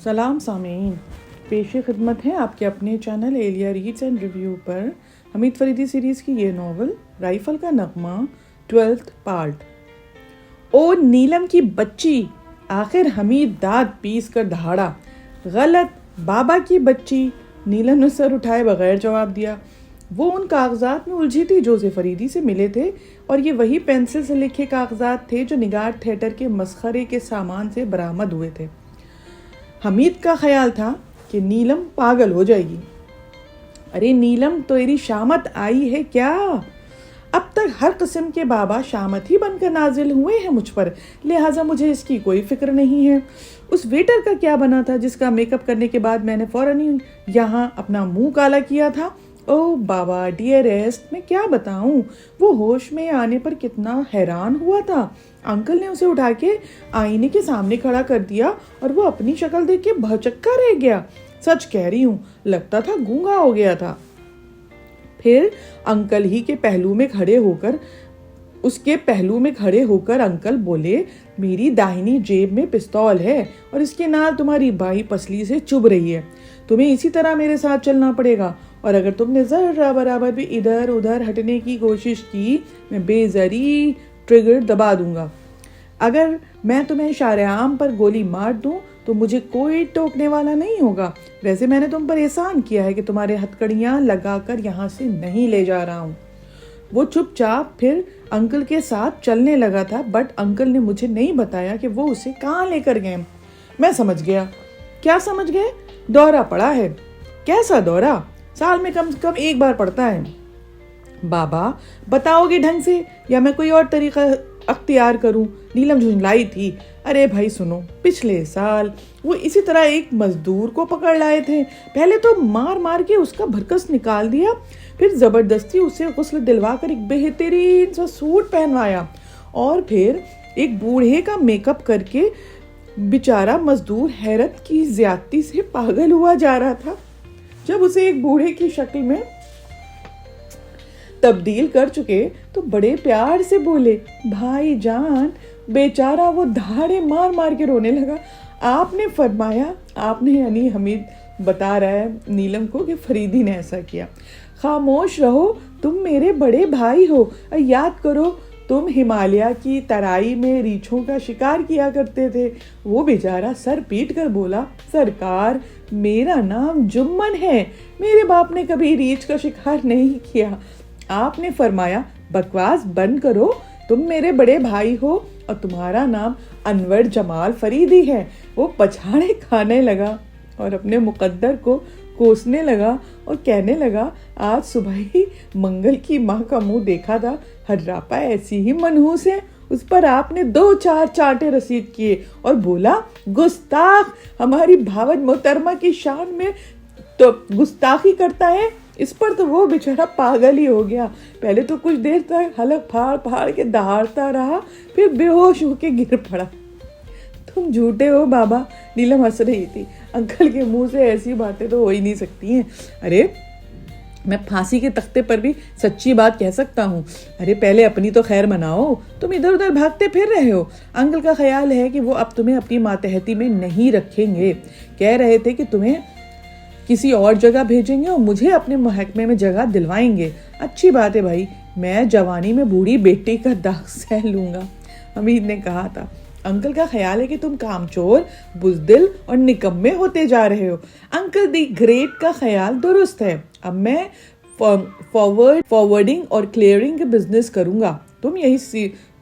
سلام سامعین، پیش خدمت ہے آپ کے اپنے channel Elia reads and review پر حمید فریدی سیریز کی یہ ناول رائفل کا نغمہ 12th پارٹ۔ او نیلم کی بچی! آخر حمید دانت پیس کر دہاڑا۔ غلط، بابا کی بچی! نیلم نے سر اٹھائے بغیر جواب دیا۔ وہ ان کاغذات میں الجھی تھی جو اسے فریدی سے ملے تھے، اور یہ وہی پینسل سے لکھے کاغذات تھے جو نگار تھیٹر کے مسخرے کے سامان سے برآمد ہوئے تھے۔ حمید کا خیال تھا کہ نیلم پاگل ہو جائے گی۔ ارے نیلم، تیری شامت آئی ہے کیا؟ اب تک ہر قسم کے بابا شامت ہی بن کر نازل ہوئے ہیں مجھ پر، لہٰذا مجھے اس کی کوئی فکر نہیں ہے۔ اس ویٹر کا کیا بنا تھا جس کا میک اپ کرنے کے بعد میں نے فوراً یہاں اپنا منہ کالا کیا تھا؟ او بابا ڈیئرسٹ، میں کیا بتاؤں، وہ ہوش میں آنے پر کتنا حیران ہوا تھا۔ انکل نے اسے اٹھا کے آئینے کے سامنے کھڑا کر دیا اور وہ اپنی شکل دیکھ کے بھچکا رہ گیا۔ سچ کہہ رہی ہوں، لگتا تھا گونگا ہو گیا تھا۔ پھر انکل ہی کے پہلو میں کھڑے ہو کر انکل بولے، میری داہنی جیب میں پستول ہے اور اس کے نال تمہاری بائیں پسلی سے چبھ رہی ہے۔ تمہیں اسی طرح میرے ساتھ چلنا پڑے گا، اور اگر تم نے ذرہ برابر بھی ادھر ادھر ہٹنے کی کوشش کی، میں بے ذری ٹریگر دبا دوں گا۔ اگر میں تمہیں شارع عام پر گولی مار دوں تو مجھے کوئی ٹوکنے والا نہیں ہوگا۔ ویسے میں نے تم پر احسان کیا ہے کہ تمہارے ہتھکڑیاں لگا کر یہاں سے نہیں لے جا رہا ہوں۔ وہ چپ چاپ پھر انکل کے ساتھ چلنے لگا تھا، بٹ انکل نے مجھے نہیں بتایا کہ وہ اسے کہاں لے کر گئے۔ میں سمجھ گیا۔ کیا سمجھ گئے؟ دورہ پڑا ہے۔ کیسا دورہ؟ سال میں کم سے کم ایک بار پڑتا ہے۔ بابا بتاؤ گے ڈھنگ سے یا میں کوئی اور طریقہ اختیار کروں؟ نیلم جھنجھلائی تھی۔ ارے بھائی سنو، پچھلے سال وہ اسی طرح ایک مزدور کو پکڑ لائے تھے۔ پہلے تو مار مار کے اس کا بھرکس نکال دیا، پھر زبردستی اسے غسل دلوا کر ایک بہترین سا سوٹ پہنوایا، اور پھر ایک بوڑھے کا میک اپ کر کے بیچارہ مزدور حیرت کی زیادتی سے پاگل ہوا جا رہا تھا۔ جب اسے ایک بوڑھے کی شکل میں تبدیل کر چکے تو بڑے پیار سے بولے، بھائی جان۔ بیچارہ وہ دھاڑے مار مار کے رونے لگا۔ آپ نے فرمایا، آپ نے یعنی حمید بتا رہا ہے نیلم کو کہ فریدی نے ایسا کیا۔ خاموش رہو، تم میرے بڑے بھائی ہو۔ یاد کرو تم ہمالیہ کی ترائی میں ریچھوں کا شکار کیا کرتے تھے۔ وہ بیچارہ سر پیٹ کر بولا، سرکار میرا نام جمن ہے، میرے باپ نے کبھی ریچھ کا شکار نہیں کیا۔ آپ نے فرمایا، بکواس بند کرو، تم میرے بڑے بھائی ہو اور تمہارا نام انور جمال فریدی ہے۔ وہ پچھاڑے کھانے لگا اور اپنے مقدر کو کوسنے لگا اور کہنے لگا، آج صبح ہی منگل کی ماں کا منہ دیکھا تھا، ہرراپا ایسی ہی منحوس ہے۔ اس پر آپ نے 2-4 چانٹے رسید کیے اور بولا، گستاخ، ہماری بھاوج محترمہ کی شان میں تو گستاخی کرتا ہے۔ اس پر تو وہ بیچارہ پاگل ہی ہو گیا۔ پہلے تو کچھ دیر تک حلق پھاڑ پھاڑ کے دہاڑتا رہا، پھر بے ہوش ہو کے گر پڑا۔ تم جھوٹے ہو بابا، نیلم ہنس رہی تھی۔ انکل کے منہ سے ایسی باتیں تو ہو ہی نہیں سکتی ہیں۔ ارے میں پھانسی کے تختے پر بھی سچی بات کہہ سکتا ہوں۔ ارے پہلے اپنی تو خیر مناؤ، تم ادھر ادھر بھاگتے پھر رہے ہو۔ انکل کا خیال ہے کہ وہ اب تمہیں اپنی ماتحتی میں نہیں رکھیں گے۔ کہہ رہے تھے کہ تمہیں کسی اور جگہ بھیجیں گے اور مجھے اپنے محکمے میں جگہ دلوائیں گے۔ اچھی بات ہے بھائی، میں جوانی میں بوڑھی بیٹی کا داغ سہ لوں گا، حمید نے کہا تھا۔ انکل کا خیال ہے کہ تم کامچور، بزدل اور نکمے ہوتے جا رہے ہو۔ انکل دی گریٹ کا خیال درست ہے۔ اب میں فارورڈنگ اور کلیئرنگ کے بزنس کروں گا۔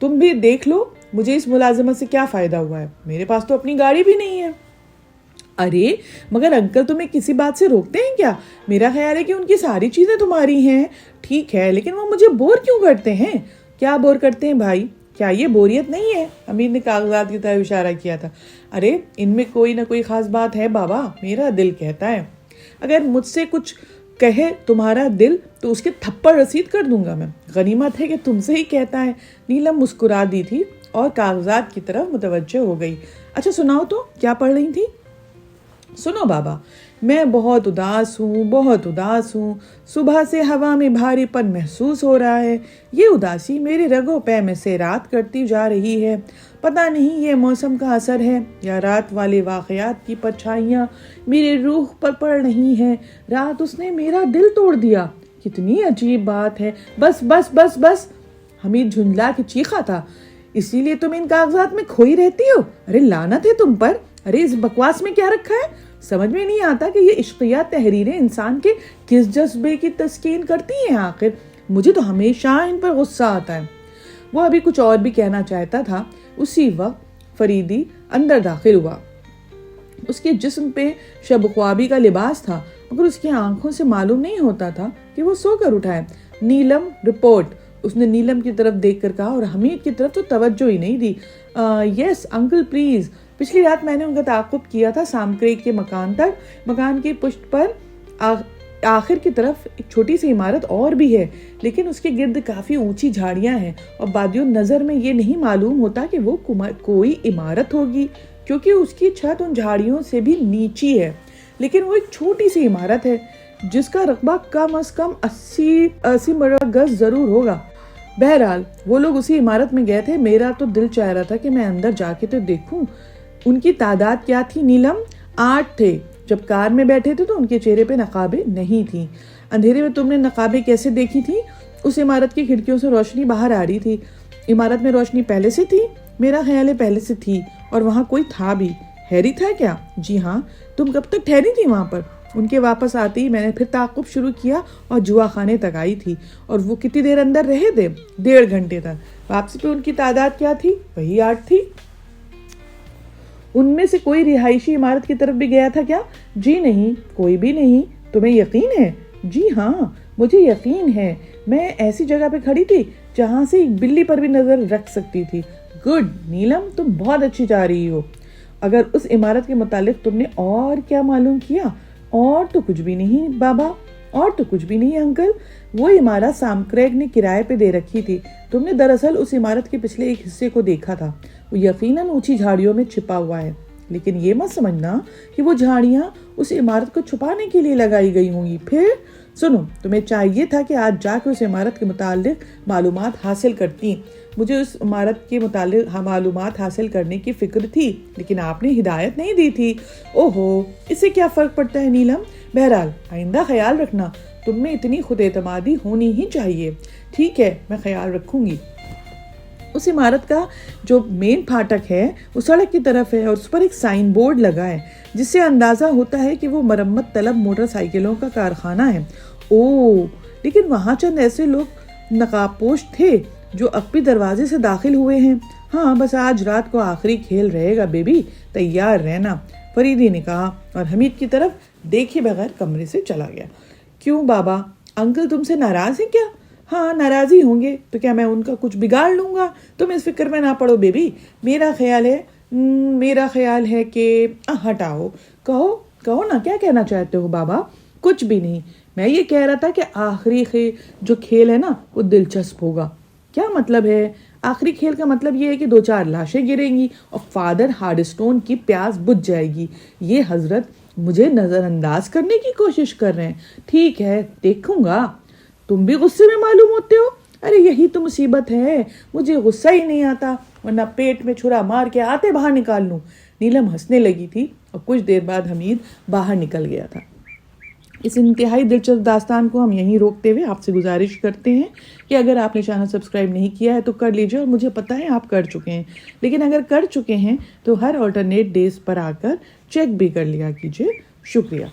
تم بھی دیکھ لو مجھے اس ملازمت سے کیا فائدہ ہوا ہے۔ میرے پاس تو اپنی گاڑی بھی نہیں ہے۔ ارے مگر انکل تمہیں کسی بات سے روکتے ہیں کیا؟ میرا خیال ہے کہ ان کی ساری چیزیں تمہاری ہیں۔ ٹھیک ہے، لیکن وہ مجھے بور کیوں کرتے ہیں؟ کیا بور کرتے ہیں بھائی؟ کیا یہ بوریت نہیں ہے؟ حمید نے کاغذات کی طرف اشارہ کیا تھا۔ ارے ان میں کوئی نہ کوئی خاص بات ہے بابا، میرا دل کہتا ہے۔ اگر مجھ سے کچھ کہے تمہارا دل تو اس کے تھپڑ رسید کر دوں گا میں۔ غنیمت ہے کہ تم سے ہی کہتا ہے۔ نیلم مسکرا دی تھی اور کاغذات کی طرف متوجہ ہو گئی۔ اچھا سناؤ تو، کیا پڑھ رہی تھی؟ سنو بابا، میں بہت اداس ہوں، صبح سے ہوا میں بھاری پن محسوس ہو رہا ہے۔ یہ اداسی میرے رگوں پے میں سیرات کرتی جا رہی ہے۔ پتہ نہیں یہ موسم کا اثر ہے یا رات والے واقعات کی پرچھائیاں میرے روح پر پڑ رہی ہیں۔ رات اس نے میرا دل توڑ دیا۔ کتنی عجیب بات ہے۔ بس بس بس بس، حمید جھنجلا کے چیخا تھا۔ اسی لیے تم ان کاغذات میں کھوئی رہتی ہو؟ ارے لعنت ہے تم پر! ارے اس بکواس میں کیا رکھا ہے؟ سمجھ میں نہیں آتا کہ یہ عشقیہ تحریریں انسان کے کس جذبے کی تسکین کرتی ہیں آخر۔ مجھے تو ہمیشہ ان پر غصہ آتا ہے۔ وہ ابھی کچھ اور بھی کہنا چاہتا تھا، اسی وقت فریدی اندر داخل ہوا۔ اس کے جسم پہ شب خوابی کا لباس تھا، مگر اس کی آنکھوں سے معلوم نہیں ہوتا تھا کہ وہ سو کر اٹھا ہے۔ نیلم رپورٹ، اس نے نیلم کی طرف دیکھ کر کہا، اور حمید کی طرف تو توجہ ہی نہیں دی۔ یس انکل پلیز، پچھلی رات میں نے ان کا تعاقب کیا تھا سام کریگ کے مکان تک۔ مکان کی پشت پر آخر کی طرف ایک چھوٹی سی عمارت اور بھی ہے، لیکن اس کے گرد کافی اونچی جھاڑیاں ہیں اور بادیوں نظر میں یہ نہیں معلوم ہوتا کہ وہ کوئی عمارت ہوگی، کیونکہ اس کی چھت ان جھاڑیوں سے بھی نیچی ہے۔ لیکن وہ ایک چھوٹی سی عمارت ہے جس کا رقبہ کم از کم 80 مربع گز ضرور ہوگا۔ بہرحال وہ لوگ اسی عمارت میں گئے تھے۔ میرا تو دل چاہ رہا تھا کہ میں اندر جا کے تو دیکھوں۔ ان کی تعداد کیا تھی نیلم؟ 8 تھے۔ جب کار میں بیٹھے تھے تو ان کے چہرے پہ نقابیں نہیں تھیں۔ اندھیرے میں تم نے نقابیں کیسے دیکھی تھی؟ اس عمارت کی کھڑکیوں سے روشنی باہر آ رہی تھی۔ عمارت میں روشنی پہلے سے تھی؟ میرا خیال ہے پہلے سے تھی، اور وہاں کوئی تھا بھی۔ ہیری تھا کیا؟ جی ہاں۔ تم کب تک ٹھہری تھی وہاں پر؟ ان کے واپس آتے ہی میں نے پھر تعاقب شروع کیا اور جوا خانے تک آئی تھی۔ اور وہ کتنی دیر اندر رہے تھے؟ 1.5 گھنٹے تک۔ واپسی پہ ان کی تعداد کیا تھی؟ وہی 8 تھی۔ ان میں سے کوئی رہائشی عمارت کی طرف بھی گیا تھا کیا؟ جی نہیں، کوئی بھی نہیں۔ تمہیں یقین ہے؟ جی ہاں، مجھے یقین ہے۔ میں ایسی جگہ پہ کھڑی تھی جہاں سے ایک بلی پر بھی نظر رکھ سکتی تھی۔ گڈ نیلم، تم بہت اچھی جا رہی ہو۔ اگر اس عمارت کے متعلق تم نے اور کیا معلوم کیا؟ اور تو کچھ بھی نہیں بابا، اور تو کچھ بھی نہیں انکل۔ وہ عمارت سام کریگ نے کرائے پہ دے رکھی تھی۔ تم نے دراصل اس عمارت کے پچھلے ایک حصے کو دیکھا تھا۔ وہ یقیناً اونچی جھاڑیوں میں چھپا ہوا ہے، لیکن یہ مت سمجھنا کہ وہ جھاڑیاں اس عمارت کو چھپانے کے لیے لگائی گئی ہوں گی۔ پھر سنو، تمہیں چاہیے تھا کہ آج جا کے اس عمارت کے متعلق معلومات حاصل کرتی۔ مجھے اس عمارت کے متعلق معلومات حاصل کرنے کی فکر تھی، لیکن آپ نے ہدایت نہیں دی تھی۔ اوہو، اس سے کیا فرق پڑتا ہے نیلم؟ بہرحال آئندہ خیال رکھنا، تم میں اتنی خود اعتمادی ہونی ہی چاہیے۔ ٹھیک ہے، میں خیال رکھوں گی۔ اس عمارت کا جو مین پھاٹک ہے وہ سڑک کی طرف ہے، اور اس پر ایک سائن بورڈ لگا ہے جس سے اندازہ ہوتا ہے کہ وہ مرمت طلب موٹر سائیکلوں کا کارخانہ ہے۔ اوہ، لیکن وہاں چند ایسے لوگ نقاب پوش تھے جو عقبی دروازے سے داخل ہوئے ہیں۔ ہاں، بس آج رات کو آخری کھیل رہے گا بیبی، تیار رہنا، فریدی نے کہا، اور حمید کی طرف دیکھے بغیر کمرے سے چلا گیا۔ کیوں بابا، انکل تم سے ناراض ہیں کیا؟ ہاں، ناراضی ہوں گے تو کیا میں ان کا کچھ بگاڑ لوں گا؟ تم اس فکر میں نہ پڑو بیبی۔ میرا خیال ہے کہ ہٹاؤ، کہو نا، کیا کہنا چاہتے ہو بابا؟ کچھ بھی نہیں، میں یہ کہہ رہا تھا کہ آخری جو کھیل ہے نا وہ دلچسپ ہوگا۔ کیا مطلب ہے؟ آخری کھیل کا مطلب یہ ہے کہ 2-4 لاشیں گریں گی اور فادر ہارڈسٹون کی پیاس بجھ جائے گی۔ یہ حضرت مجھے نظر انداز کرنے کی کوشش کر رہے ہیں۔ ٹھیک ہے، دیکھوں گا۔ تم بھی غصے میں معلوم ہوتے ہو۔ ارے یہی تو مصیبت ہے، مجھے غصہ ہی نہیں آتا، ورنہ پیٹ میں چھرا مار کے آتے باہر نکال لوں۔ نیلم ہنسنے لگی تھی اور کچھ دیر بعد حمید باہر نکل گیا تھا۔ اس انتہائی دلچسپ داستان کو ہم یہیں روکتے ہوئے آپ سے گزارش کرتے ہیں کہ اگر آپ نے چینل سبسکرائب نہیں کیا ہے تو کر لیجئے، اور مجھے پتہ ہے آپ کر چکے ہیں، لیکن اگر کر چکے ہیں تو ہر آلٹرنیٹ ڈیز پر آ کر چیک بھی کر لیا کیجئے۔ شکریہ۔